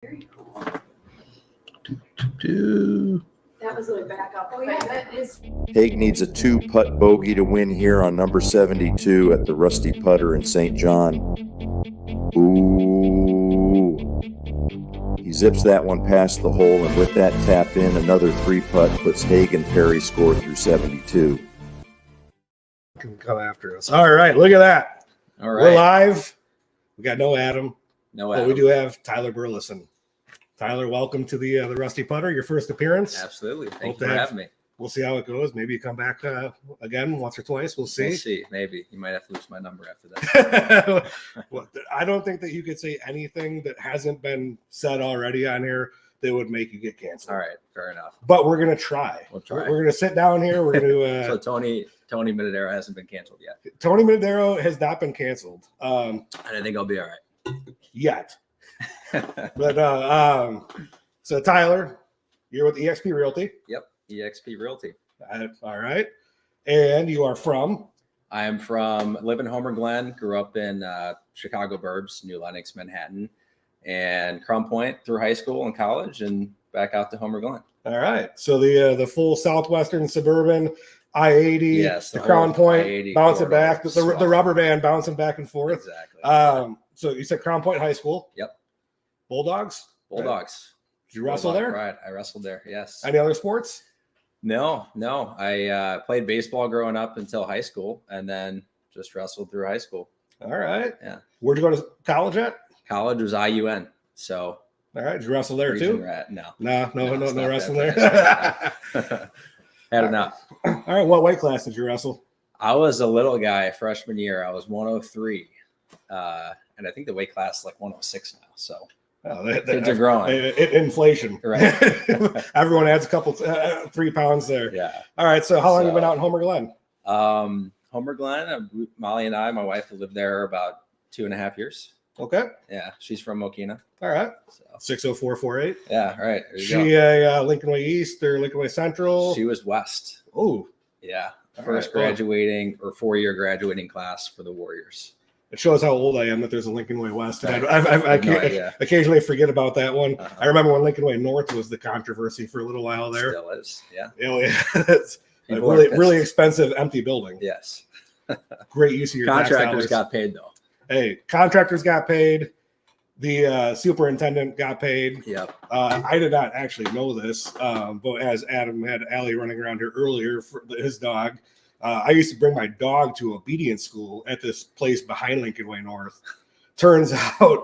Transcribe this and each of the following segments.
Very cool. That was really back up. Oh, yeah, that is. Haig needs a 2-putt bogey to win here on number 72 at the Rusty Putter in St. John. Ooh. He zips that one past the hole, and with that tap in, another 3-putt puts Haig and Perry score through 72. Can come after us. All right, look at that. All right. We're live. We got no Adam. No But Adam. we do have Tyler Burlison. Tyler, welcome to the Rusty Putter, your first appearance. Absolutely. Hope Thank to you for have- having me. We'll see how it goes. Maybe you come back again once or twice. We'll see. We'll see. Maybe. You might have to lose my number after that. Well, I don't think that you could say anything that hasn't been said already on here that would make you get canceled. All right. Fair enough. But we're going to try. We'll try. We're going to sit down here. We're going to So Tony Minadero hasn't been canceled yet. Tony Madero has not been canceled And I think I'll be all yet. right. But so Tyler, you're with EXP Realty. Yep. EXP Realty. All right. And you are from? I am live in Homer Glen, grew up in Chicago Burbs, New Lenox, Manhattan, and Crown Point through high school and college and back out to Homer Glen. All right. So the full southwestern suburban I-80, Yes, the the Crown whole Point, I-80 bouncing corridor. back, the rubber band bouncing back and forth. Exactly. So you said Crown Point High School? Yep. Bulldogs? Bulldogs. Did you wrestle Bulldog there? Pride. I wrestled there. Yes. Any other sports? No. I played baseball growing up until high school, and then just wrestled through high school. All right. Yeah. Where'd you go to college at? College was IUN. So All right. Did you wrestle there region too? rat. No. No it's not wrestling that there. fast. Had enough. All right. What weight class did you wrestle? I was a little guy freshman year. I was 103. And I think the weight class is like 106 now. So kids are growing. Inflation. Right. Everyone adds a couple, 3 pounds there. Yeah. All right. So how long have you been out in Homer Glen? Homer Glen, Molly and I, my wife, lived there about 2.5 years. Okay. Yeah. She's from Mokina. All right. So 60448. yeah. Right. There you She go. Lincoln Way East or Lincoln Way Central? She was West. Oh, Yeah. All First right, well. graduating or 4-year graduating class for the Warriors. it shows how old I am that there's a Lincoln Way West. And Right. I No idea. occasionally forget about that one. Uh-huh. I remember when Lincoln Way North was the controversy for a little while there. Still is. Yeah. Oh, yeah. It's a People are really, pissed. really expensive empty building. Yes. Great use of your tax Contractors dollars. got paid though. Hey, contractors got paid. The superintendent got paid. Yep. I did not actually know this, but as Adam had Allie running around here earlier for his dog, I used to bring my dog to obedience school at this place behind Lincoln Way North. Turns out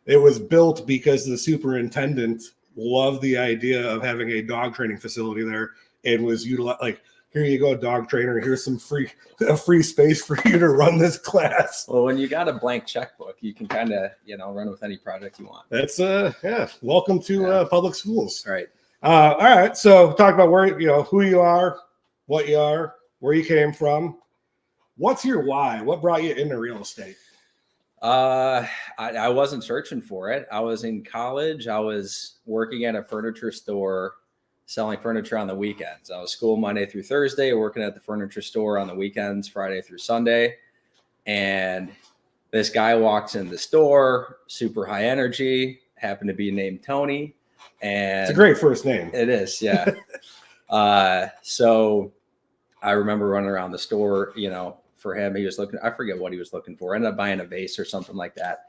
it was built because the superintendent loved the idea of having a dog training facility there and was utilized like, here you go, dog trainer. Here's some free space for you to run this class. Well, when you got a blank checkbook, you can kind of, run with any project you want. That's yeah. Welcome to public schools. All right. All right. So talk about where who you are, what you are, where you came from. What's your why? What brought you into real estate? I wasn't searching for it. I was in college. I was working at a furniture store selling furniture on the weekends. I was school Monday through Thursday, working at the furniture store on the weekends, Friday through Sunday. And this guy walks in the store, super high energy, happened to be named Tony. And It's a great first name. it is, yeah. So I remember running around the store, for him, he was looking, I forget what he was looking for. I ended up buying a vase or something like that.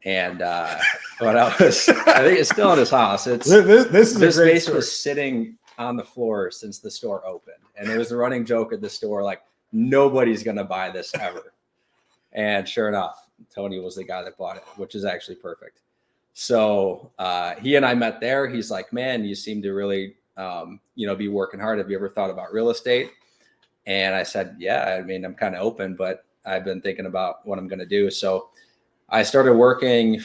And but I think it's still in his house. It's This this a great vase story. was sitting on the floor since the store opened. And it was a running joke at the store, like, nobody's gonna buy this ever. And sure enough, Tony was the guy that bought it, which is actually perfect. So he and I met there. He's like, man, you seem to really be working hard. Have you ever thought about real estate? And I said, yeah, I mean, I'm kind of open, but I've been thinking about what I'm going to do. So I started working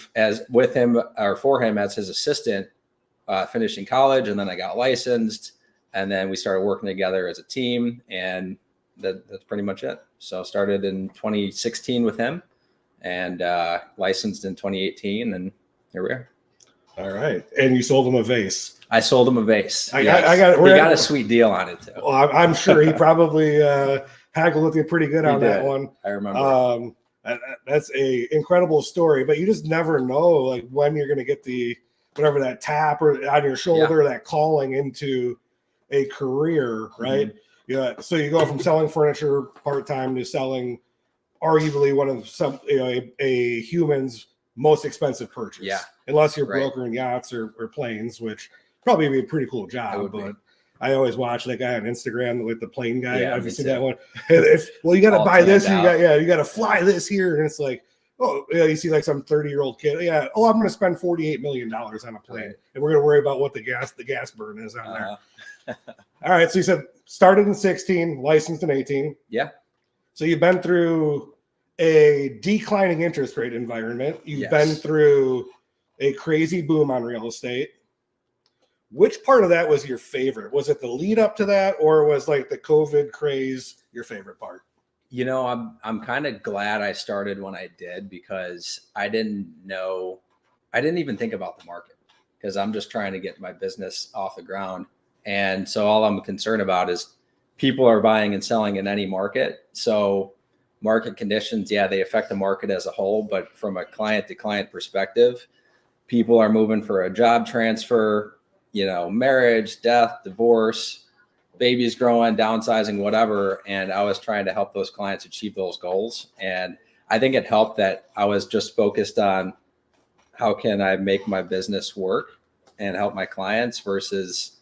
with him or for him as his assistant, finishing college. And then I got licensed, and then we started working together as a team, and that's pretty much it. So started in 2016 with him and licensed in 2018. And here we are. All right. And you sold him a vase. I sold him a vase. I Yes. got it. He got a sweet deal on it too. Well, I'm sure he probably haggled with you pretty good He on that did. one. I remember. That's a incredible story, but you just never know like when you're going to get the whatever, that tap or on your shoulder, that calling into a career, right? Yeah. So you go from selling furniture part-time to selling arguably one of a human's most expensive purchase. Yeah. Unless you're brokering yachts or planes, which probably be a pretty cool job. But I always watch that guy on Instagram with the plane guy. Yeah, Have you seen too. that one? You got to buy this. You got to fly this here. And it's like, oh, yeah, you see like some 30-year-old kid. Yeah. Oh, I'm going to spend $48 million on a plane. Right. And we're going to worry about what the gas burn is on there. All right. So you said started in 16, licensed in 18. Yeah. So you've been through a declining interest rate environment. You've been through a crazy boom on real estate. Which part of that was your favorite? Was it the lead up to that, or was like the COVID craze your favorite part? You know, I'm kind of glad I started when I did, because I didn't even think about the market, because I'm just trying to get my business off the ground. And so all I'm concerned about is people are buying and selling in any market. So market conditions, they affect the market as a whole, but from a client to client perspective, people are moving for a job transfer, marriage, death, divorce, babies growing, downsizing, whatever. And I was trying to help those clients achieve those goals. And I think it helped that I was just focused on how can I make my business work and help my clients versus,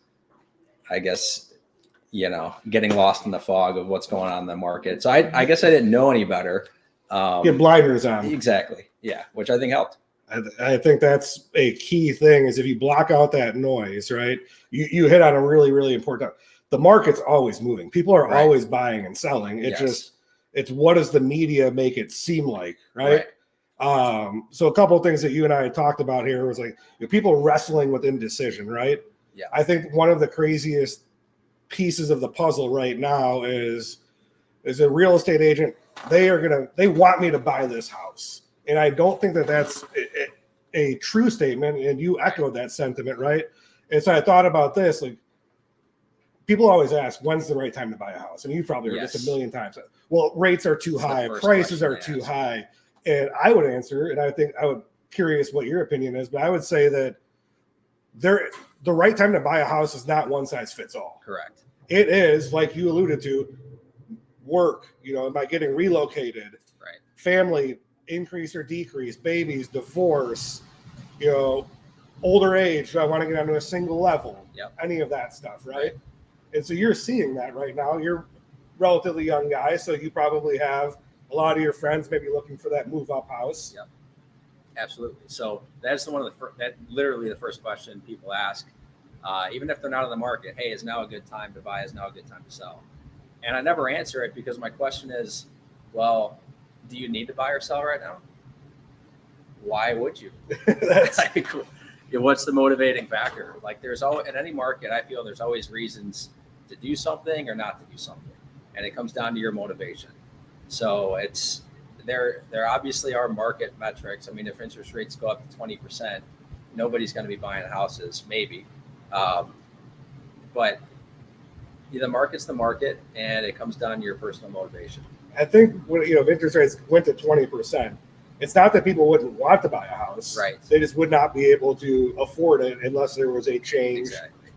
I guess, getting lost in the fog of what's going on in the market. So I guess I didn't know any better. Get blinders on. Exactly. Yeah. Which I think helped. I think that's a key thing, is if you block out that noise, right? You hit on a really, really important. The market's always moving. People are always buying and selling. It's what does the media make it seem like, right? So a couple of things that you and I had talked about here was like people wrestling with indecision, right? Yeah. I think one of the craziest pieces of the puzzle right now is a real estate agent. They want me to buy this house. And I don't think that that's a true statement. And you echoed that sentiment, right? And so I thought about this, like people always ask, when's the right time to buy a house? And you've probably heard this a million times. Well, rates are too high, prices are too high. And I would answer, and I think I would curious what your opinion is, but I would say that the right time to buy a house is not one size fits all. Correct. It is, like you alluded to, work, am I getting relocated? Right. Family increase or decrease, babies, divorce, older age, do I want to get onto a single level? Any of that stuff, right? And so you're seeing that right now. You're a relatively young guy, so you probably have a lot of your friends maybe looking for that move up house. Yep. Absolutely. So that's literally the first question people ask, even if they're not in the market. Hey, is now a good time to buy? Is now a good time to sell? And I never answer it, because my question is, well, do you need to buy or sell right now? Why would you? What's the motivating factor? Like there's always, in any market, I feel there's always reasons to do something or not to do something. And it comes down to your motivation. So there obviously are market metrics. I mean, if interest rates go up to 20%, nobody's going to be buying houses, maybe. But the market's the market, and it comes down to your personal motivation. I think when if interest rates went to 20%, it's not that people wouldn't want to buy a house. Right. They just would not be able to afford it unless there was a change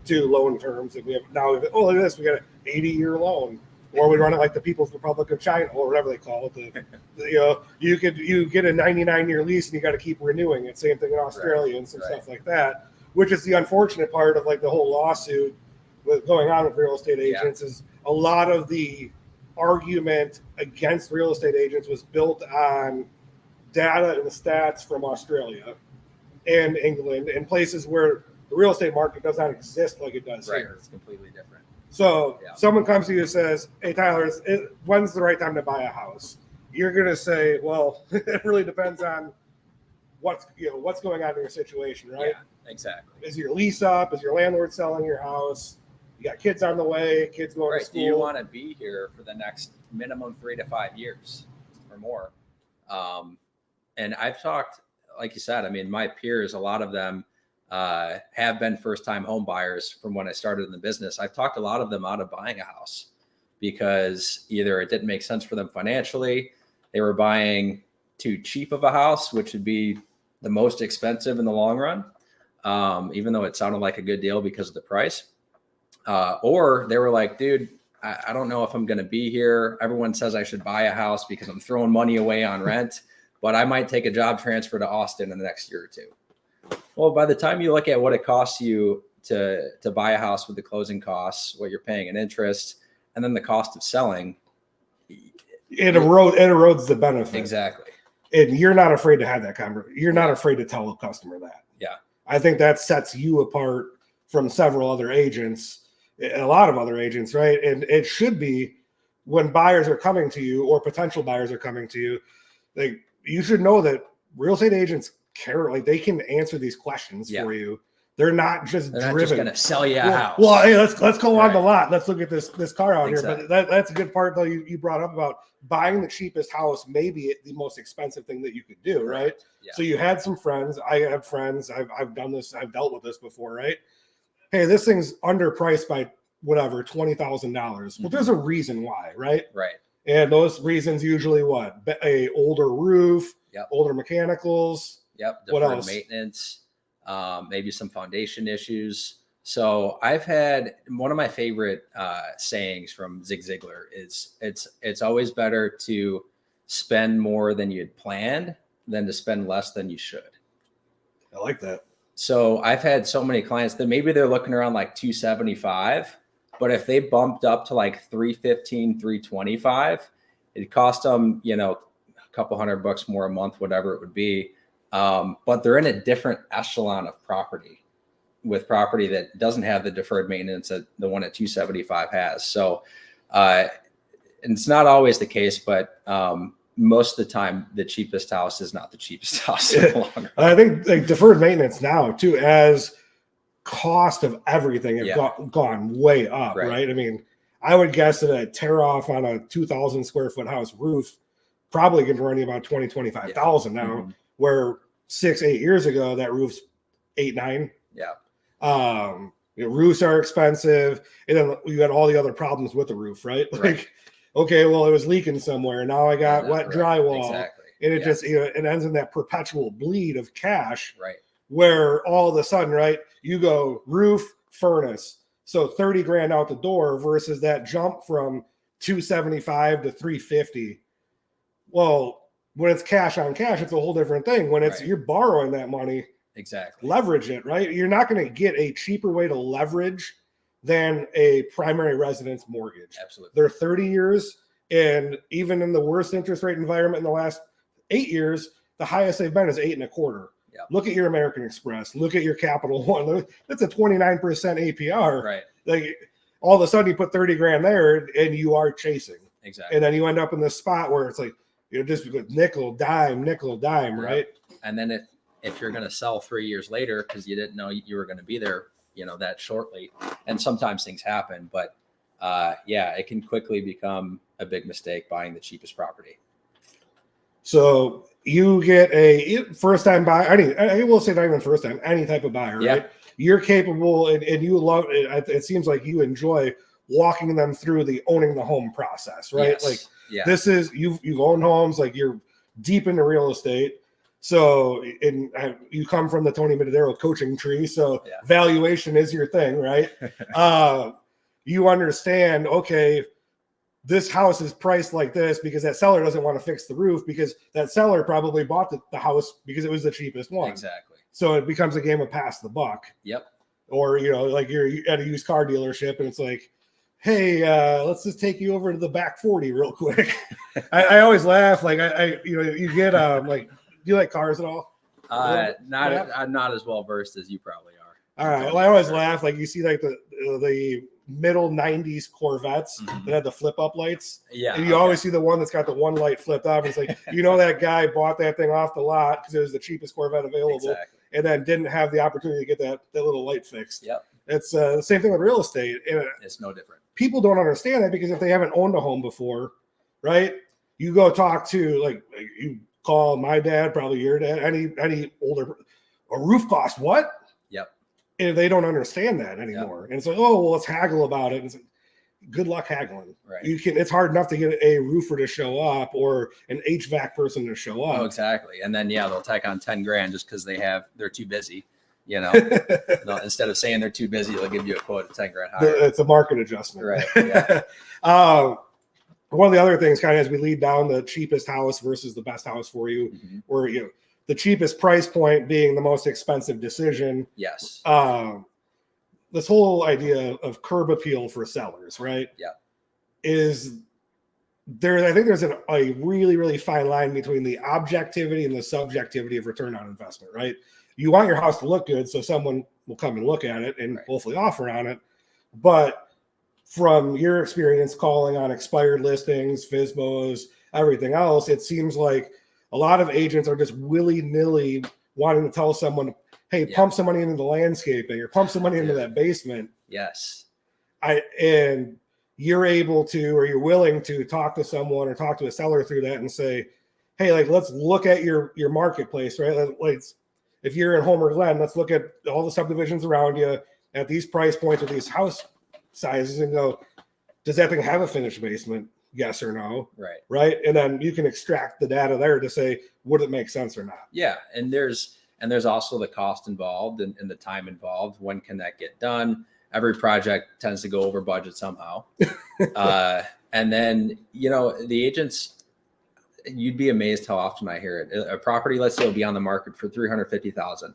to loan terms that we have now. Oh, look at this, we got an 80-year loan, or we run it like the People's Republic of China, or whatever they call it. You get a 99-year lease and you got to keep renewing it. Same thing in Australia and some stuff like that, which is the unfortunate part of like the whole lawsuit with going on with real estate agents. Is a lot of the argument against real estate agents was built on data and the stats from Australia and England and places where the real estate market does not exist like it does here. It's completely different. So someone comes to you and says, hey, Tyler, when's the right time to buy a house? You're going to say, well, it really depends on what's going on in your situation, right? Yeah, exactly. Is your lease up? Is your landlord selling your house? You got kids on the way, kids going to school. Do you want to be here for the next minimum 3 to 5 years or more? And I've talked, like you said, I mean, my peers, a lot of them have been first-time home buyers from when I started in the business. I've talked a lot of them out of buying a house because either it didn't make sense for them financially, they were buying too cheap of a house, which would be the most expensive in the long run, even though it sounded like a good deal because of the price. Or they were like, dude, I don't know if I'm going to be here. Everyone says I should buy a house because I'm throwing money away on rent, but I might take a job transfer to Austin in the next year or two. Well, by the time you look at what it costs you to buy a house with the closing costs, what you're paying in interest, and then the cost of selling, it erodes the benefit. Exactly. And you're not afraid to have that conversation. You're not afraid to tell a customer that. Yeah. I think that sets you apart from several other agents, a lot of other agents, right? And it should be when buyers are coming to you or potential buyers are coming to you, like you should know that real estate agents care, like they can answer these questions for you. They're not just They're driven. not just going to sell you a house. Well, hey, let's go on the lot. Let's look at this car out here. Exactly. But that's a good part though. You brought up about buying the cheapest house, maybe the most expensive thing that you could do, right? Yeah. So you had some friends. I have friends. I've done this. I've dealt with this before, right? Hey, this thing's underpriced by whatever $20,000. Well, there's a reason why, right? Right. And those reasons usually what? A older roof, older mechanicals. Yep. What Deferred else? maintenance. Maybe some foundation issues. So I've had one of my favorite sayings from Zig Ziglar is it's always better to spend more than you'd planned than to spend less than you should. I like that. So I've had so many clients that maybe they're looking around like 275, but if they bumped up to like 315, 325, it cost them, a couple $100 more a month, whatever it would be. But they're in a different echelon of property with property that doesn't have the deferred maintenance that the one at 275 has. So, and it's not always the case, but, most of the time the cheapest house is not the cheapest house in the long run. I think like deferred maintenance now too, as cost of everything have gone way up, right? I mean, I would guess that a tear off on a 2,000 square foot house roof probably can run you about 25,000 now, where 6-8 years ago that roof's 8-9. Roofs are expensive, and then you got all the other problems with the roof, right? Like, okay, well, it was leaking somewhere. Now I got wet drywall. Exactly. And it just, it ends in that perpetual bleed of cash. Right. Where all of a sudden, right, you go roof, furnace. So 30 grand out the door versus that jump from 275 to 350. Well, when it's cash on cash, it's a whole different thing. When it's you're borrowing that money, leverage it, right? You're not going to get a cheaper way to leverage than a primary residence mortgage. Absolutely. They're 30 years, and even in the worst interest rate environment in the last 8 years, the highest they've been is 8.25. Look at your American Express. Look at your Capital One. That's a 29% APR. Right. Like all of a sudden you put 30 grand there and you are chasing. Exactly. And then you end up in this spot where it's like, just nickel, dime, right? And then if you're going to sell 3 years later because you didn't know you were going to be there, that shortly, and sometimes things happen, but it can quickly become a big mistake buying the cheapest property. So you get a first-time buyer. I will say not even first time, any type of buyer, right? You're capable, and you love it. It seems like you enjoy walking them through the owning the home process, right? This is you've owned homes, like you're deep into real estate. So, you come from the Tony Medidero coaching tree, so valuation is your thing, right? You understand, okay, this house is priced like this because that seller doesn't want to fix the roof because that seller probably bought the house because it was the cheapest one. Exactly. So it becomes a game of pass the buck. Yep. Or, like you're at a used car dealership and it's like, hey, let's just take you over to the back 40 real quick. I always laugh. Like you get like, do you like cars at all? I'm not as well versed as you probably are. All right. Well, I always laugh. Like you see like the middle 90s Corvettes that had the flip up lights. Yeah. And you always see the one that's got the one light flipped up. It's like, that guy bought that thing off the lot because it was the cheapest Corvette available and then didn't have the opportunity to get that little light fixed. Yep. It's the same thing with real estate. It's no different. People don't understand that because if they haven't owned a home before, right? You go talk to like you call my dad, probably your dad, any older, a roof cost what? Yep. And they don't understand that anymore. Yep. And it's like, oh, well, let's haggle about it. And it's like, good luck haggling. Right. It's hard enough to get a roofer to show up or an HVAC person to show up. Oh, exactly. And then they'll tack on 10 grand just because they're too busy. You know, no, instead of saying they're too busy, they'll give you a quote of 10 grand higher. It's a market adjustment. Right. Yeah. One of the other things, kind of as we lead down the cheapest house versus the best house for you, where the cheapest price point being the most expensive decision. Yes. This whole idea of curb appeal for sellers, right? Yeah. Is there? I think there's a really, really fine line between the objectivity and the subjectivity of return on investment, right? You want your house to look good, so someone will come and look at it and hopefully offer on it. But from your experience calling on expired listings, FSBOs, everything else, it seems like a lot of agents are just willy-nilly wanting to tell someone, hey, pump some money into the landscaping or pump some money into that basement. Yes. And you're able to, or you're willing to talk to someone or talk to a seller through that and say, hey, like, let's look at your marketplace, right? Like, if you're in Homer Glen, let's look at all the subdivisions around you at these price points with these house sizes and go, does that thing have a finished basement? Yes or no? Right. Right. And then you can extract the data there to say, would it make sense or not? Yeah. And there's also the cost involved and the time involved. When can that get done? Every project tends to go over budget somehow. And then, the agents, you'd be amazed how often I hear it. A property, let's say, will be on the market for $350,000.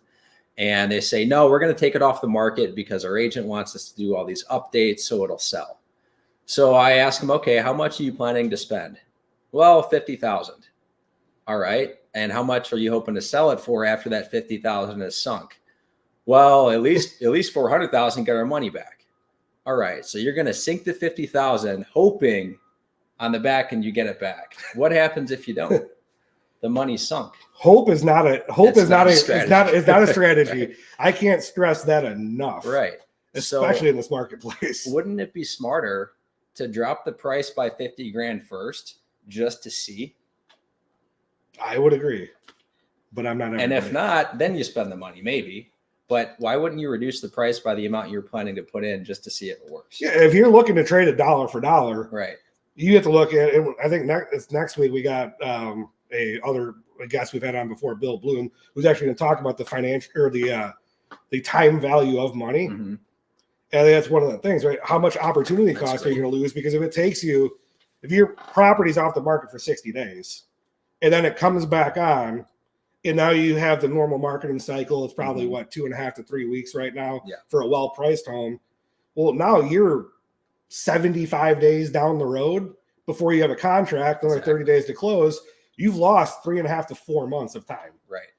And they say, no, we're going to take it off the market because our agent wants us to do all these updates so it'll sell. So I ask them, okay, how much are you planning to spend? Well, 50,000. All right. And how much are you hoping to sell it for after that 50,000 is sunk? Well, at least 400,000, get our money back. All right. So you're going to sink the 50,000 hoping on the back and you get it back. What happens if you don't? The money's sunk. Hope is not a strategy. I can't stress that enough. Right. Especially in this marketplace. Wouldn't it be smarter to drop the price by 50 grand first just to see? I would agree, but I'm not. And if not, then you spend the money, maybe. But why wouldn't you reduce the price by the amount you're planning to put in just to see if it works? Yeah, if you're looking to trade a dollar for dollar, right? You have to look at it. I think next week we got a guest we've had on before, Bill Bloom, who's actually going to talk about the financial or the time value of money. Mm-hmm. And that's one of the things, right? How much opportunity cost are you going to lose? Because if your property's off the market for 60 days and then it comes back on and now you have the normal marketing cycle, it's probably 2.5 to 3 weeks right now for a well-priced home. Well, now you're 75 days down the road before you have a contract, another 30 days to close. You've lost 3.5 to 4 months of time. Right.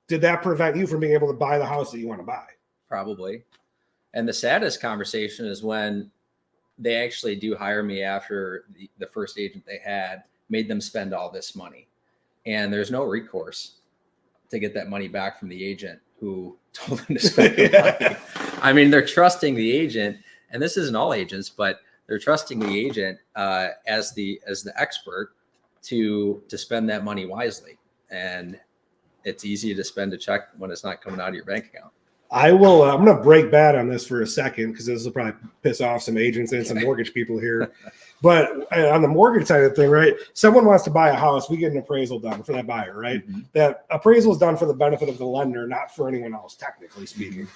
Did that prevent you from being able to buy the house that you want to buy? Probably. And the saddest conversation is when they actually do hire me after the first agent they had made them spend all this money. And there's no recourse to get that money back from the agent who told them to spend the money. I mean, they're trusting the agent, and this isn't all agents, but they're trusting the agent as the expert to spend that money wisely. And it's easy to spend a check when it's not coming out of your bank account. I'm going to break bad on this for a second because this will probably piss off some agents and some mortgage people here. But on the mortgage side of the thing, right? Someone wants to buy a house. We get an appraisal done for that buyer, right? Mm-hmm. That appraisal is done for the benefit of the lender, not for anyone else, technically speaking.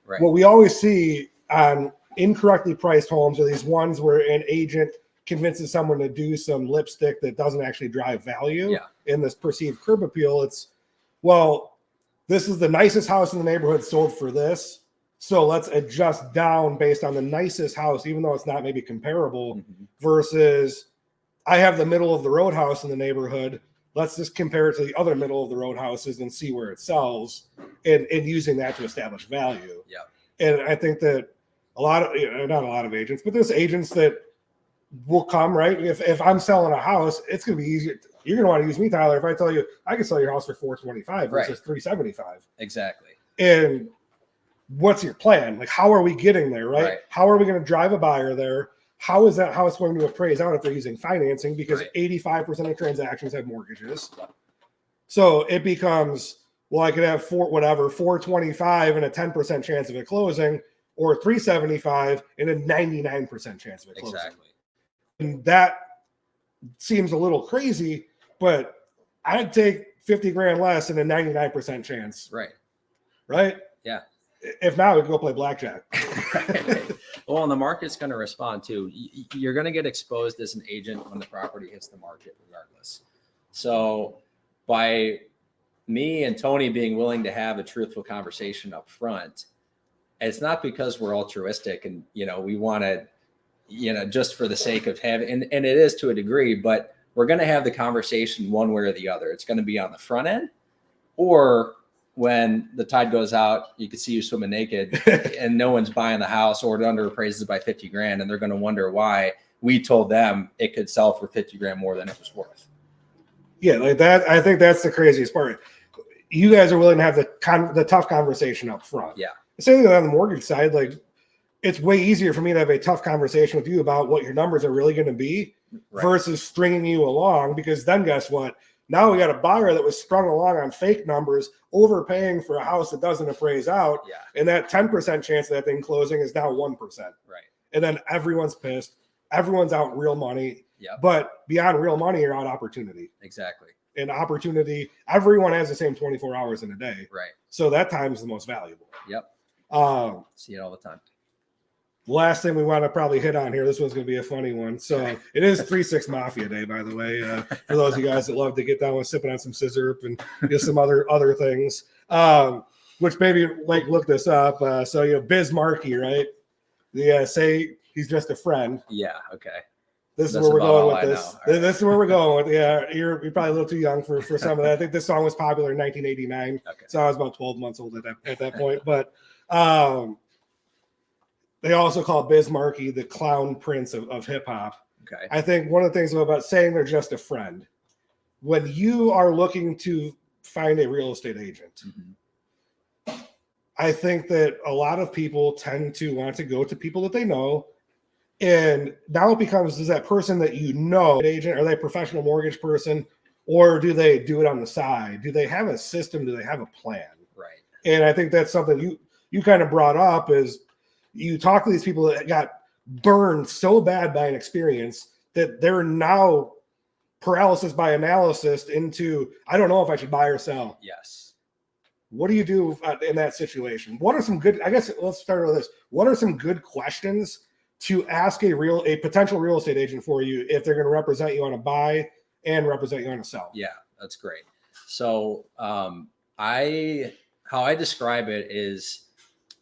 Right. What we always see on incorrectly priced homes are these ones where an agent convinces someone to do some lipstick that doesn't actually drive value in this perceived curb appeal. It's, well, this is the nicest house in the neighborhood sold for this. So let's adjust down based on the nicest house, even though it's not maybe comparable, versus I have the middle of the road house in the neighborhood. Let's just compare it to the other middle of the road houses and see where it sells and using that to establish value. Yeah. And I think that not a lot of agents, but there's agents that will come, right? If I'm selling a house, it's going to be easier. You're going to want to use me, Tyler, if I tell you I can sell your house for $425 versus $375. Exactly. And what's your plan? Like, how are we getting there, right? How are we going to drive a buyer there? How is that house going to appraise out if they're using financing? Because 85% of transactions have mortgages. So it becomes, well, I could have $425 and a 10% chance of it closing, or $375 and a 99% chance of it closing. Exactly. And that seems a little crazy, but I'd take 50 grand less and a 99% chance. Right. Right. Yeah. If not, we can go play blackjack. Well, and the market's going to respond too. You're going to get exposed as an agent when the property hits the market, regardless. So, by me and Tony being willing to have a truthful conversation up front, it's not because we're altruistic and we want to, just for the sake of having, and it is to a degree, but we're going to have the conversation one way or the other. It's going to be on the front end, or when the tide goes out, you can see you swimming naked and no one's buying the house, or it underappraises by 50 grand. And they're going to wonder why we told them it could sell for 50 grand more than it was worth. Yeah. Like that. I think that's the craziest part. You guys are willing to have the tough conversation up front. Yeah. Same thing on the mortgage side. Like, it's way easier for me to have a tough conversation with you about what your numbers are really going to be versus stringing you along, because then guess what? Now we got a buyer that was strung along on fake numbers, overpaying for a house that doesn't appraise out. Yeah. And that 10% chance of that thing closing is now 1%. Right. And then everyone's pissed. Everyone's out real money. Yeah. But beyond real money, you're out opportunity. Exactly. And opportunity, everyone has the same 24 hours in a day. Right. So that time is the most valuable. Yep. See it all the time. Last thing we want to probably hit on here, this one's going to be a funny one. So it is 3-6 Mafia Day, by the way, for those of you guys that love to get down with sipping on some scissor and some other things, which maybe look this up. So, Bismarcky, right? Say he's just a friend. Yeah. Okay. This is where we're going with this. This is where we're going with. Yeah, you're probably a little too young for some of that. I think this song was popular in 1989. Okay. So I was about 12 months old at that point. But they also call Bismarcky the clown prince of hip hop. Okay. I think one of the things about saying they're just a friend, when you are looking to find a real estate agent, I think that a lot of people tend to want to go to people that they know. And now it becomes, is that person that agent, are they a professional mortgage person, or do they do it on the side? Do they have a system? Do they have a plan? Right. And I think that's something you kind of brought up, is you talk to these people that got burned so bad by an experience that they're now paralysis by analysis into, I don't know if I should buy or sell. Yes. What do you do in that situation? What are some good, I guess let's start with this. What are some good questions to ask a potential real estate agent for you if they're going to represent you on a buy and represent you on a sell? Yeah, that's great. So how I describe it is,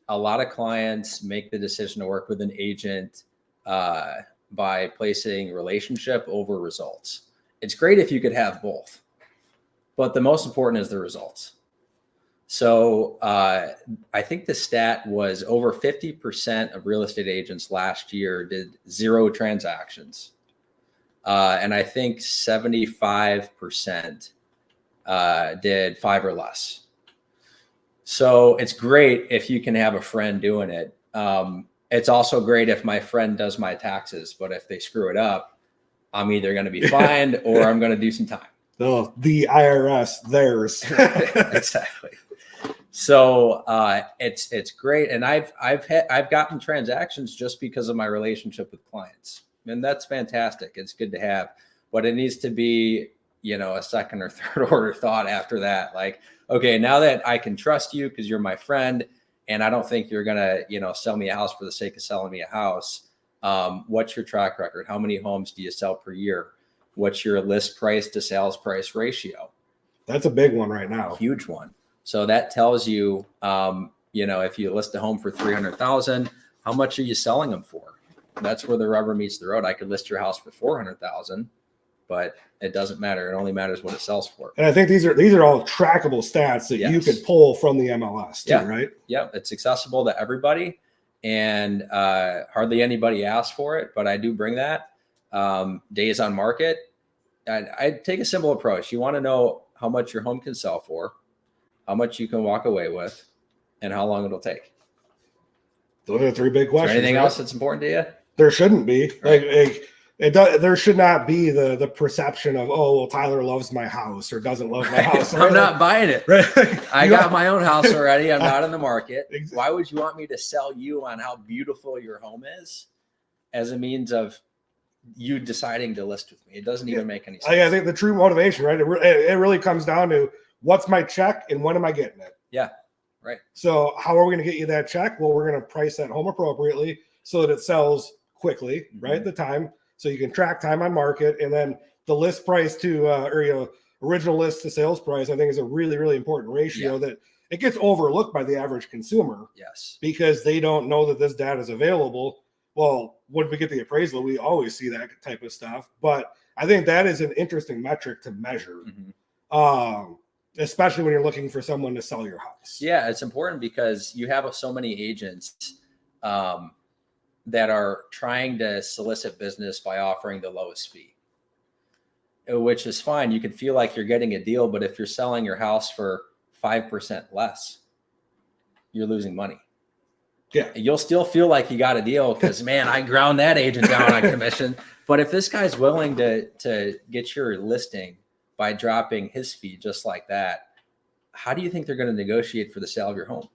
a lot of clients make the decision to work with an agent by placing relationship over results. It's great if you could have both, but the most important is the results. So I think the stat was over 50% of real estate agents last year did 0 transactions. And I think 75% did 5 or less. So it's great if you can have a friend doing it. It's also great if my friend does my taxes, but if they screw it up, I'm either going to be fined or I'm going to do some time. Oh, the IRS, theirs. Exactly. So it's great, and I've gotten transactions just because of my relationship with clients, and that's fantastic. It's good to have, but it needs to be a second or third order thought after that. Like, okay, now that I can trust you because you're my friend, and I don't think you're gonna sell me a house for the sake of selling me a house. What's your track record? How many homes do you sell per year? What's your list price to sales price ratio? That's a big one right now. Huge one. So that tells you, if you list a home for $300,000, how much are you selling them for? That's where the rubber meets the road. I could list your house for $400,000, but it doesn't matter. It only matters what it sells for. And I think these are all trackable stats that you could pull from the MLS too, right? Yeah, it's accessible to everybody, and hardly anybody asks for it, but I do bring that. Days on market. I take a simple approach. You want to know how much your home can sell for, how much you can walk away with, and how long it'll take. Those are 3 big questions. Anything else that's important to you? There shouldn't be. Right. There should not be the perception of, oh, well, Tyler loves my house or doesn't love my house. I'm not buying it. Right? I got my own house already. I'm not in the market. Exactly. Why would you want me to sell you on how beautiful your home is as a means of you deciding to list with me? It doesn't even make any sense. I think the true motivation, right? It really comes down to, what's my check and when am I getting it? Yeah. Right. So how are we going to get you that check? Well, we're going to price that home appropriately so that it sells quickly, right? The time, so you can track time on market, and then the list price to original list to sales price, I think, is a really, really important ratio that it gets overlooked by the average consumer. Yes. Because they don't know that this data is available. Well, when we get the appraisal, we always see that type of stuff. But I think that is an interesting metric to measure, especially when you're looking for someone to sell your house. Yeah, it's important because you have so many agents that are trying to solicit business by offering the lowest fee, which is fine. You can feel like you're getting a deal, but if you're selling your house for 5% less, you're losing money. Yeah. You'll still feel like you got a deal because, man, I ground that agent down on commission. But if this guy's willing to get your listing by dropping his fee just like that, how do you think they're going to negotiate for the sale of your home?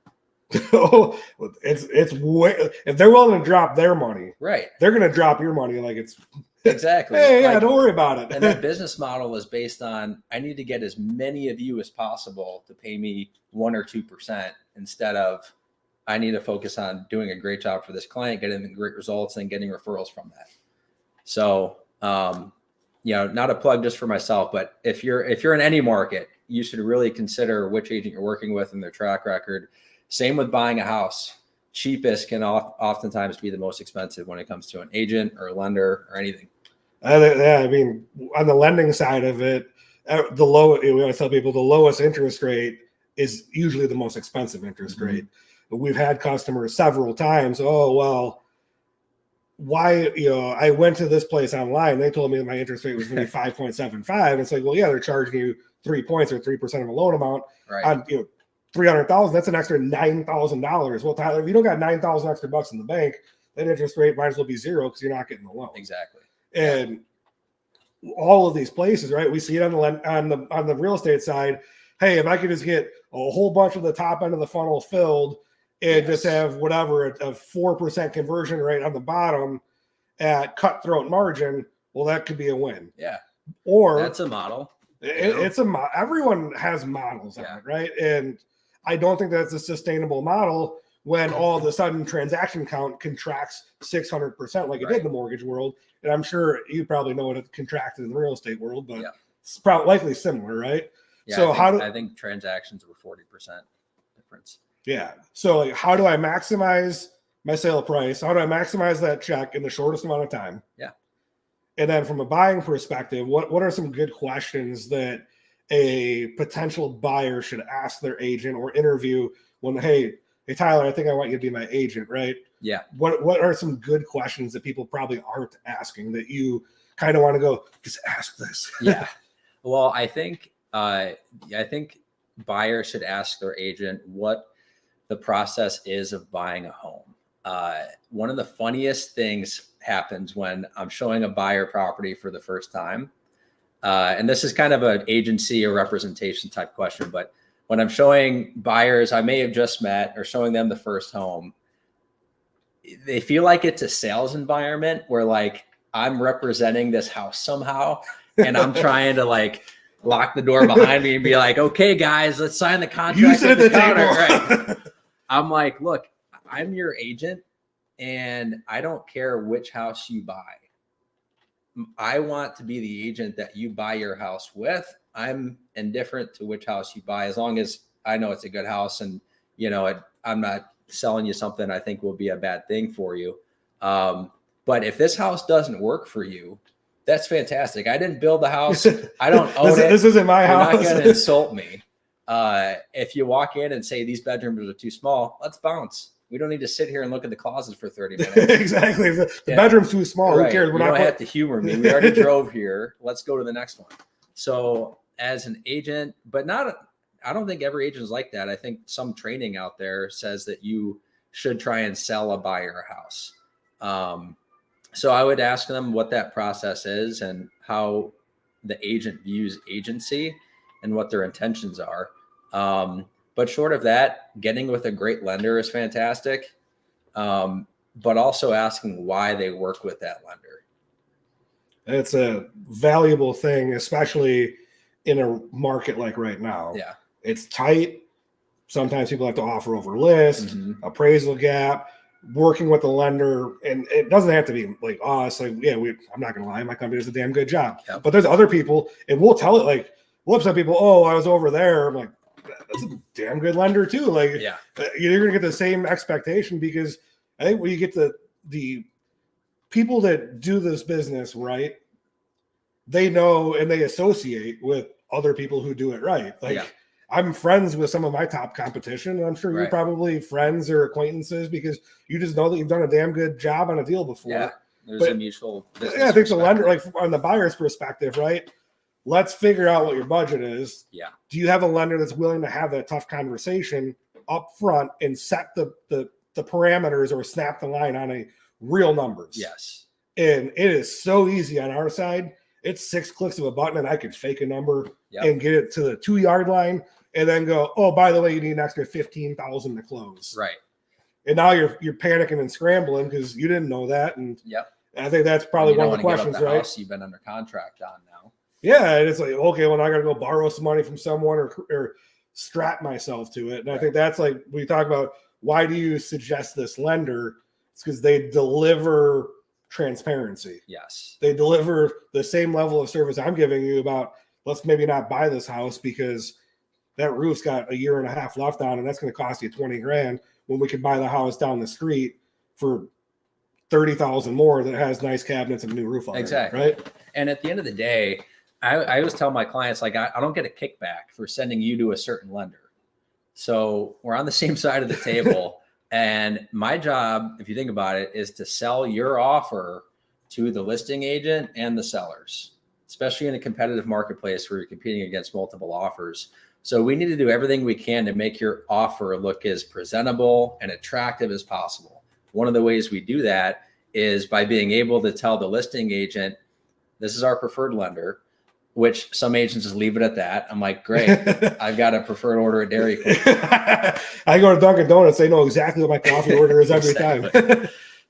It's way, if they're willing to drop their money, right, they're going to drop your money like it's exactly. Hey, yeah, don't worry about it. And that business model is based on, I need to get as many of you as possible to pay me 1 or 2% instead of, I need to focus on doing a great job for this client, getting the great results and getting referrals from that. So, not a plug just for myself, but if you're in any market, you should really consider which agent you're working with and their track record. Same with buying a house. Cheapest can oftentimes be the most expensive when it comes to an agent or a lender or anything. I mean, on the lending side of it, we always tell people the lowest interest rate is usually the most expensive interest rate. But we've had customers several times. Oh, well, why, I went to this place online. They told me that my interest rate was going to be 5.75. It's like, well, yeah, they're charging you 3 points or 3% of a loan amount on, $300,000. That's an extra $9,000. Well, Tyler, if you don't got 9,000 extra bucks in the bank, that interest rate might as well be zero because you're not getting the loan. Exactly. And all of these places, right? We see it on the real estate side. Hey, if I could just get a whole bunch of the top end of the funnel filled and just have whatever a 4% conversion rate on the bottom at cutthroat margin, well, that could be a win. Yeah. Or that's a model. Everyone has models on it, right? And I don't think that's a sustainable model when all of a sudden transaction count contracts 600% like it did in the mortgage world. And I'm sure you probably know what it contracted in the real estate world, but it's probably likely similar, right? Yeah, so I think transactions were 40% difference. Yeah. So like, how do I maximize my sale price? How do I maximize that check in the shortest amount of time? Yeah. And then from a buying perspective, what are some good questions that a potential buyer should ask their agent or interview when, hey, Tyler, I think I want you to be my agent, right? Yeah. What are some good questions that people probably aren't asking that you kind of want to go, just ask this? Yeah. Well, I think buyers should ask their agent what the process is of buying a home. One of the funniest things happens when I'm showing a buyer property for the first time. And this is kind of an agency or representation type question, but when I'm showing buyers I may have just met or showing them the first home, they feel like it's a sales environment where like I'm representing this house somehow. And I'm trying to like lock the door behind me and be like, okay, guys, let's sign the contract. You sit at the counter. table. Right. I'm like, look, I'm your agent and I don't care which house you buy. I want to be the agent that you buy your house with. I'm indifferent to which house you buy, as long as I know it's a good house and, I'm not selling you something I think will be a bad thing for you. But if this house doesn't work for you, that's fantastic. I didn't build the house. I don't own it. This isn't my house. You're not going to insult me. If you walk in and say these bedrooms are too small, let's bounce. We don't need to sit here and look at the closets for 30 minutes. Exactly. The bedroom's too small. Right. Who cares? You don't have to humor me. We already drove here. Let's go to the next one. So as an agent, but I don't think every agent is like that. I think some training out there says that you should try and sell a buyer a house. So I would ask them what that process is and how the agent views agency and what their intentions are. But short of that, getting with a great lender is fantastic. But also asking why they work with that lender. It's a valuable thing, especially in a market like right now. Yeah. It's tight. Sometimes people have to offer over list, appraisal gap, working with the lender, and it doesn't have to be like us. Like, yeah, I'm not gonna lie, my company does a damn good job. Yep. But there's other people, and we'll tell it like we'll upset people. Oh, I was over there. I'm like, that's a damn good lender too. Like, Yeah. You're gonna get the same expectation because I think when you get the people that do this business right, they know and they associate with other people who do it right. Like. Yeah. I'm friends with some of my top competition, and I'm sure you're Right. probably friends or acquaintances because you just know that you've done a damn good job on a deal before. Yeah. There's But- a mutual business Yeah, I think the respect. lender, like on the buyer's perspective, right? Let's figure out what your budget is. Yeah. Do you have a lender that's willing to have that tough conversation up front and set the parameters or snap the line on a real numbers? Yes. And it is so easy on our side. It's 6 clicks of a button and I could fake a number Yep. and get it to the 2-yard line and then go, oh, by the way, you need an extra 15,000 to close. Right. And now you're panicking and scrambling because you didn't know that. And Yep. I think that's probably You one don't of the wanna give up questions, the right? house you've been under contract on now. Yeah, and it's like, okay, well, now I got to go borrow some money from someone or strap myself to it. And I think that's like we talk about why do you suggest this lender? It's because they deliver transparency. Yes. They deliver the same level of service I'm giving you about let's maybe not buy this house because that roof's got a year and a half left on and that's going to cost you 20 grand when we could buy the house down the street for 30,000 more that has nice cabinets and a new roof on Exactly. it, right? And at the end of the day, I always tell my clients, like, I don't get a kickback for sending you to a certain lender. So we're on the same side of the table. And my job, if you think about it, is to sell your offer to the listing agent and the sellers, especially in a competitive marketplace where you're competing against multiple offers. So we need to do everything we can to make your offer look as presentable and attractive as possible. One of the ways we do that is by being able to tell the listing agent, this is our preferred lender, which some agents just leave it at that. I'm like, great, I've got a preferred order at Dairy Queen. I go to Dunkin' Donuts, they know exactly what my coffee order is every time.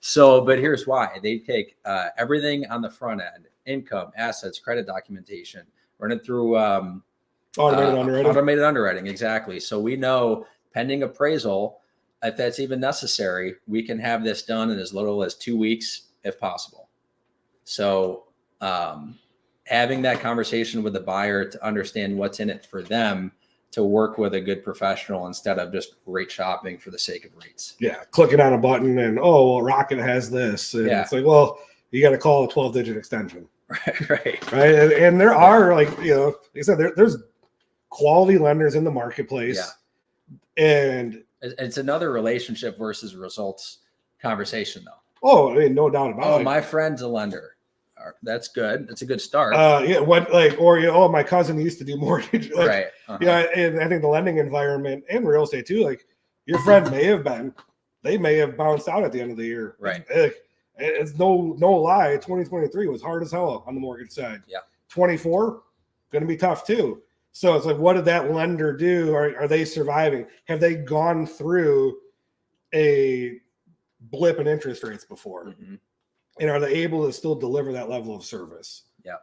So, but here's why. They take everything on the front end, income, assets, credit documentation, run it through automated underwriting. Exactly. So we know pending appraisal, if that's even necessary, we can have this done in as little as 2 weeks if possible. So having that conversation with the buyer to understand what's in it for them to work with a good professional instead of just rate shopping for the sake of rates. Yeah, clicking on a button and, oh, well, Rocket has this. And Yeah. it's like, well, you got to call a 12-digit extension. Right. Right. And there are, like, you know, like I said, there's quality lenders in the marketplace. Yeah. And It's another relationship versus results conversation, though. oh, I mean, no doubt about Oh, it. my friend's a lender. That's good. That's a good start. Yeah, what like, or you know, oh, my cousin used to do mortgage. Like, Right. Uh-huh. Yeah, and I think the lending environment and real estate too. Like, your friend may have bounced out at the end of the year. Right. It's no lie. 2023 was hard as hell on the mortgage side. Yeah. 24 going to be tough too. So it's like, what did that lender do? Are they surviving? Have they gone through a blip in interest rates before? Mhm. And are they able to still deliver that level of service? Yeah.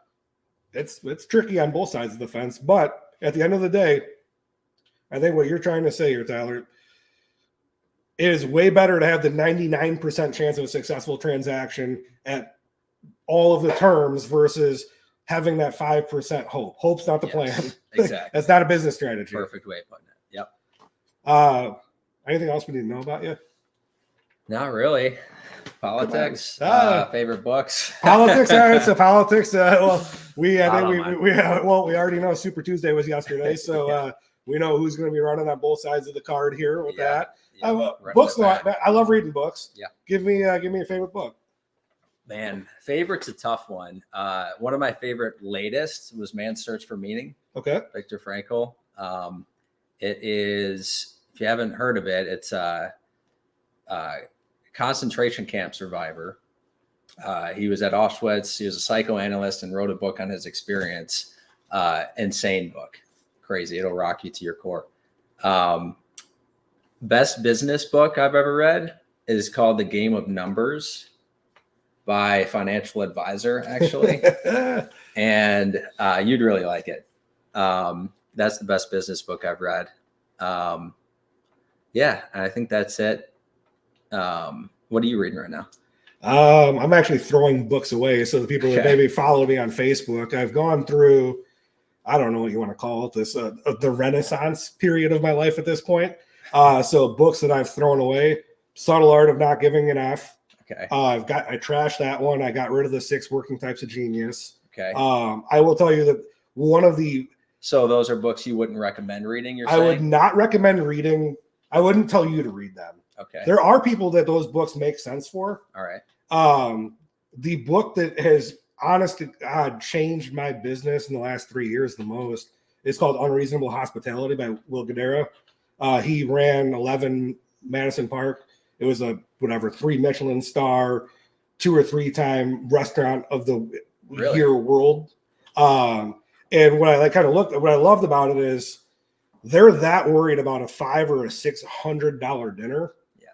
It's tricky on both sides of the fence, but at the end of the day, I think what you're trying to say here, Tyler, it is way better to have the 99% chance of a successful transaction at all of the terms versus having that 5% hope. Hope's not the Yes, plan. exactly. That's not a business strategy. Perfect way of putting it. Yep. Anything else we need to know about you? Not really. Politics. Favorite books. Politics. All right. So politics. Well, we Not we already know Super Tuesday was yesterday, so Yeah. we know who's going to be running on both sides of the card here with Yeah. that. Yeah, running Books. it back. I love reading books. Yeah. Give me a favorite book. Man, favorite's a tough one. One of my favorite latest was Man's Search for Meaning, Okay. Viktor Frankl. It is, if you haven't heard of it, it's a concentration camp survivor. He was at Auschwitz. He was a psychoanalyst and wrote a book on his experience. Insane book. Crazy. It'll rock you to your core. Best business book I've ever read is called The Game of Numbers by Financial Advisor, actually. And you'd really like it. That's the best business book I've read. yeah, I think that's it. What are you reading right now? I'm actually throwing books away. So the people that Okay. maybe follow me on Facebook, I've gone through, I don't know what you want to call it, this the Renaissance period of my life at this point. So books that I've thrown away: Subtle Art of Not Giving an F. Okay. I trashed that one. I got rid of the 6 Working Types of Genius. Okay. I will tell you that one of the So those are books you wouldn't recommend reading, you're I saying? would not recommend reading. I wouldn't tell you to read them. Okay. There are people that those books make sense for. All right. The book that has honest to God changed my business in the last 3 years the most is called Unreasonable Hospitality by Will Guidara. He ran 11 Madison Park. It was a 3 Michelin star, 2 or 3 time restaurant of the Really? year world. And what I loved about it is they're that worried about a $500 or $600 dinner. Yeah.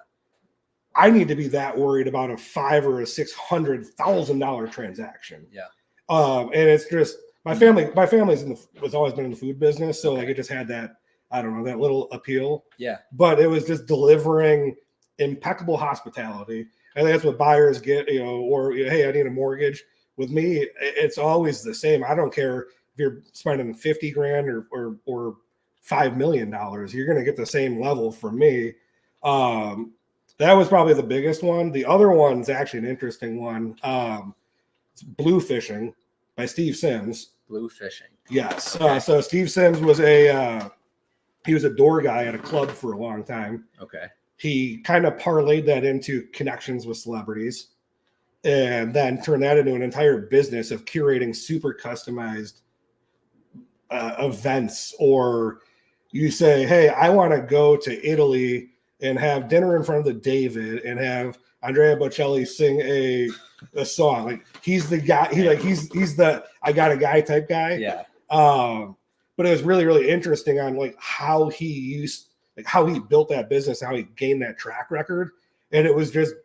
I need to be that worried about a $500,000 or $600,000 transaction. Yeah. And it's just my family's was always been in the food business, so Okay. like it just had that, I don't know, that little appeal. Yeah. But it was just delivering impeccable hospitality. I think that's what buyers get, or hey, I need a mortgage. With me, it's always the same. I don't care if you're spending $50,000 or $5 million, you're going to get the same level from me. That was probably the biggest one. The other one's actually an interesting one. It's Blue Fishing by Steve Sims. Blue Fishing. Yes. Okay. So Steve Sims was he was a door guy at a club for a long time. Okay. He kind of parlayed that into connections with celebrities and then turned that into an entire business of curating super customized events. Or you say, hey, I want to go to Italy and have dinner in front of the David and have Andrea Bocelli sing a song. Like he's the guy, he's the I got a guy type guy. Yeah. But it was really, really interesting on like how he built that business, how he gained that track record. And it was just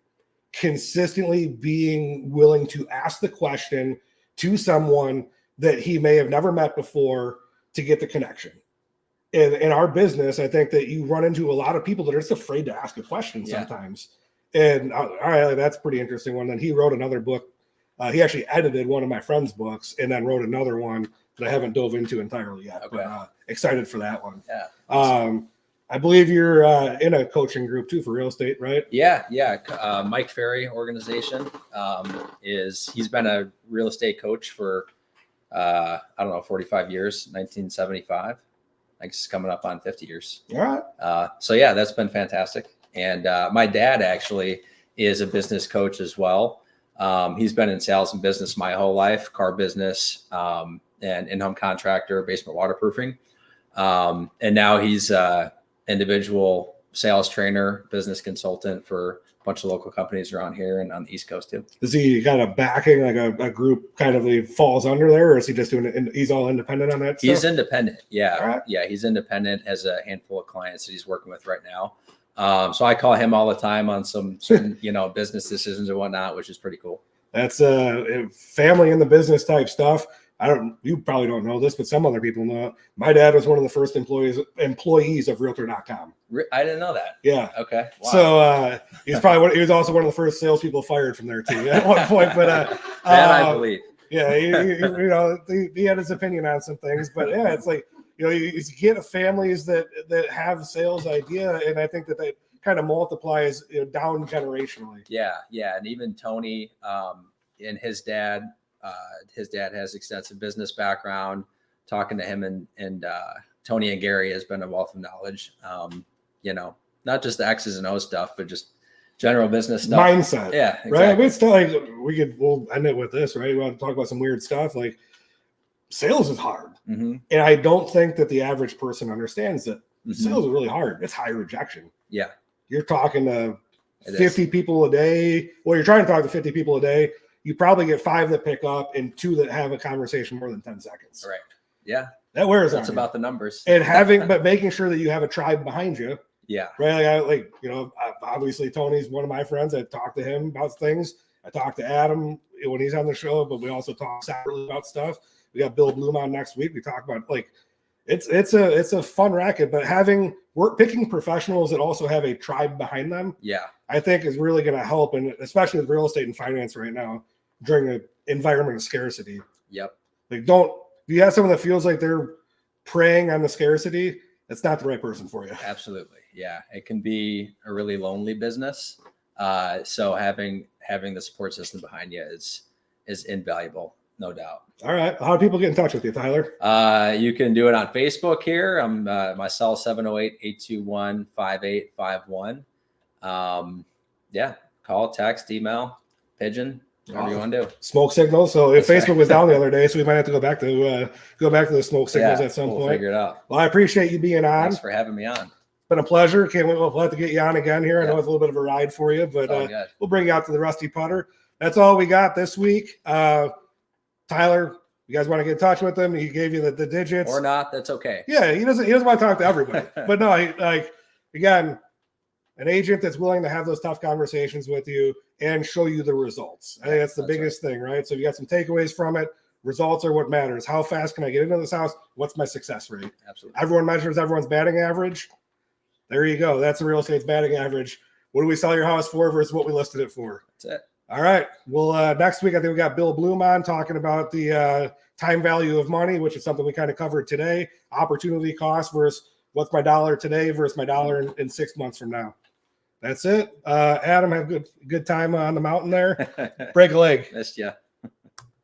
consistently being willing to ask the question to someone that he may have never met before to get the connection. In our business, I think that you run into a lot of people that are just afraid to ask a question sometimes. And all right, that's a pretty interesting one. Then he wrote another book. He actually edited one of my friend's books and then wrote another one that I haven't dove into entirely yet. Okay. But excited for that one. Yeah. I believe you're in a coaching group too for real estate, right? Yeah. Mike Ferry organization he's been a real estate coach for 45 years, 1975. I guess it's coming up on 50 years. All right. So yeah, that's been fantastic. And my dad actually is a business coach as well. He's been in sales and business my whole life, car business, and in-home contractor, basement waterproofing. And now he's individual sales trainer, business consultant for a bunch of local companies around here and on the East Coast too. Is he kind of backing like a group kind of he falls under there, or is he just doing it? He's all independent on that He's stuff? independent. Yeah. All right. Yeah. He's independent, has a handful of clients that he's working with right now. So I call him all the time on some certain, business decisions and whatnot, which is pretty cool. That's family in the business type stuff. You probably don't know this, but some other people know. My dad was one of the first employees of Realtor.com. I didn't know that. Yeah. Okay. Wow. So he was also one of the first salespeople fired from there too at one point. But that I believe. Yeah, he had his opinion on some things, but yeah, it's like you get families that have sales idea, and I think that kind of multiplies down generationally. Yeah, and even Tony and his dad has extensive business background. Talking to him and Tony and Gary has been a wealth of knowledge. Not just the X's and O's stuff, but just general business stuff. Mindset. Yeah, exactly. Right. I mean, it's still like we'll end it with this, right? We want to talk about some weird stuff. Like sales is hard. Mm-hmm. And I don't think that the average person understands that Mm-hmm. sales is really hard. It's high rejection. Yeah. You're talking to 50 people a day. Well, you're trying to talk to 50 people a day. You probably get 5 that pick up and 2 that have a conversation more than 10 seconds. Right. Yeah. That wears on That's you. about the numbers. And but making sure that you have a tribe behind you. Yeah. Right. Obviously Tony's one of my friends. I talk to him about things. I talk to Adam when he's on the show, but we also talk separately about stuff. We got Bill Bloom on next week. We talk about it's a fun racket, but picking professionals that also have a tribe behind them, Yeah. I think is really going to help, and especially with real estate and finance right now during an environment of scarcity. Yep. Like, if you have someone that feels like they're preying on the scarcity, it's not the right person for you. Absolutely. Yeah. It can be a really lonely business. So having the support system behind you is invaluable, no doubt. All right. How do people get in touch with you, Tyler? You can do it on Facebook here. I'm my cell 708-821-5851. Yeah. Call, text, email, pigeon, whatever you want to do. Smoke signals. So if That's Facebook right. was down the other day, so we might have to go back to the smoke signals at some we'll point. Figure it out. Well, I appreciate you being on. Thanks for having me on. It's been a pleasure. We'll have to get you on again here. I Yeah. know it's a little bit of a ride for you, but It's all good. we'll bring you out to the Rusty Putter. That's all we got this week. Tyler, you guys want to get in touch with him? He gave you the digits. Or not, that's okay. Yeah, he doesn't want to talk to everybody. But no, again, an agent that's willing to have those tough conversations with you and show you the results. I think that's the biggest thing, right? So if you got some takeaways from it, results are what matters. How fast can I get into this house? What's my success rate? Absolutely. Everyone measures everyone's batting average. There you go. That's the real estate's batting average. What do we sell your house for versus what we listed it for? That's it. All right. Well, next week, I think we got Bill Bloom on talking about the time value of money, which is something we kind of covered today. Opportunity cost versus what's my dollar today versus my dollar in 6 months from now. That's it. Adam, have good time on the mountain there. Break a leg. Missed ya.